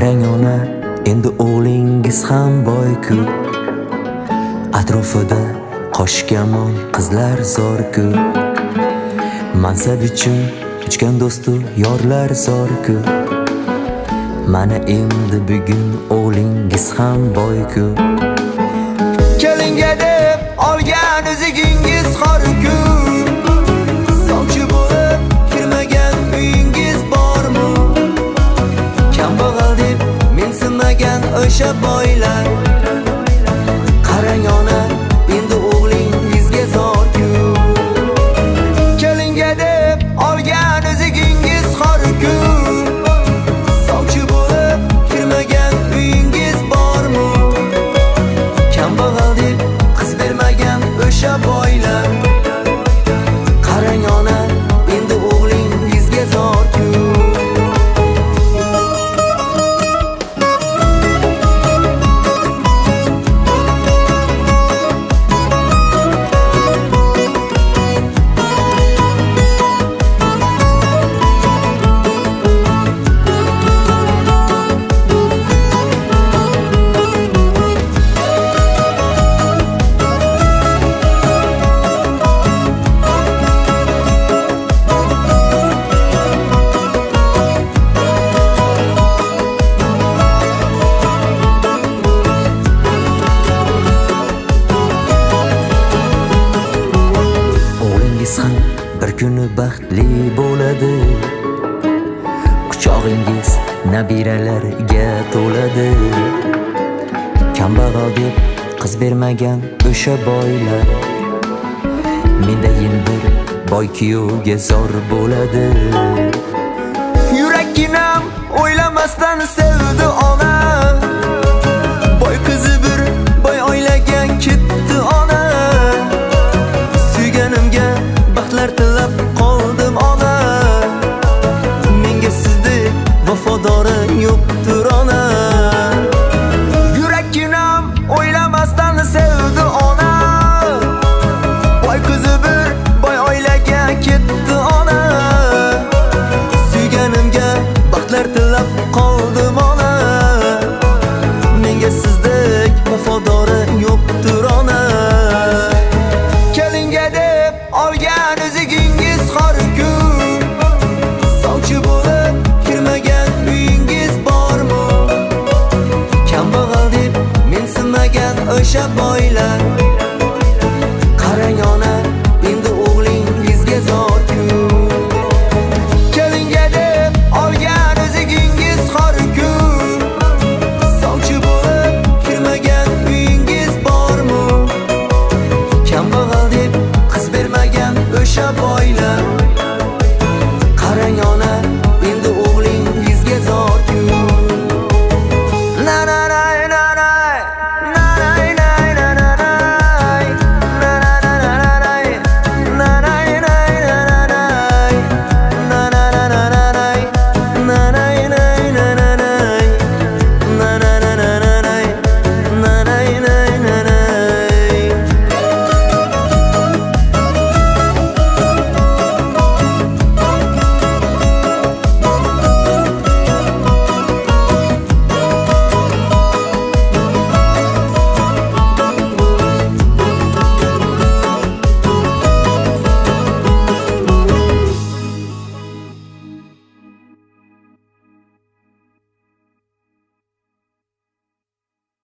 Qarang ona, endi o'g'lingiz ham boy-ku. Atrofida qoshkamon qizlar zor-ku. Mansab uchun uchgan do'stu yorlar zor-ku. Mana endi bugun o'g'lingiz ham boy-ku. Kelinga deb olgan o'zigingiz xor-ku. Sovchi bo'lib kirmagan uyingiz bormi? Kambag'al deb mensimagan o'sha boylar. Qarang ona, endi o'g'lingizga zor-ku. Kelinga deb olgan o'zigingiz xor-ku. Sovchi bo'lib kirmagan uyingiz bormi? Kambag'al deb qiz bermagan o'sha boylar. Qarang ona, endi o'g'lingizga zor-ku. Ham bir kuni baxtli bo'ladi. Quchog'ingiz nabiralarga to'ladi. Kambag'al deb qiz bermagan o'sha boylar. Mendayin bir boy kuyovga zor bo'ladi. Yurakginam o'ylamasdan sevdi ona. Boy qizi bir boy oilaga ketdi ona. Suyganimga baxtlar tilab qoldim ona. Menga sizdek vafodori yo'qdir ona. Yurakginam o'ylamasdan sevdi ona. Boy qizi bir boy oilaga ketdi ona. Suyganimga baxtlar tilab qoldim ona. Menga sizdek vafodori yo'qdir ona. Kelinga deb olgan o'zigingiz xor-ku. Sovchi bo'lib kirmagan uyingiz bormi? Kambag'al deb mensimagan o'sha boylar.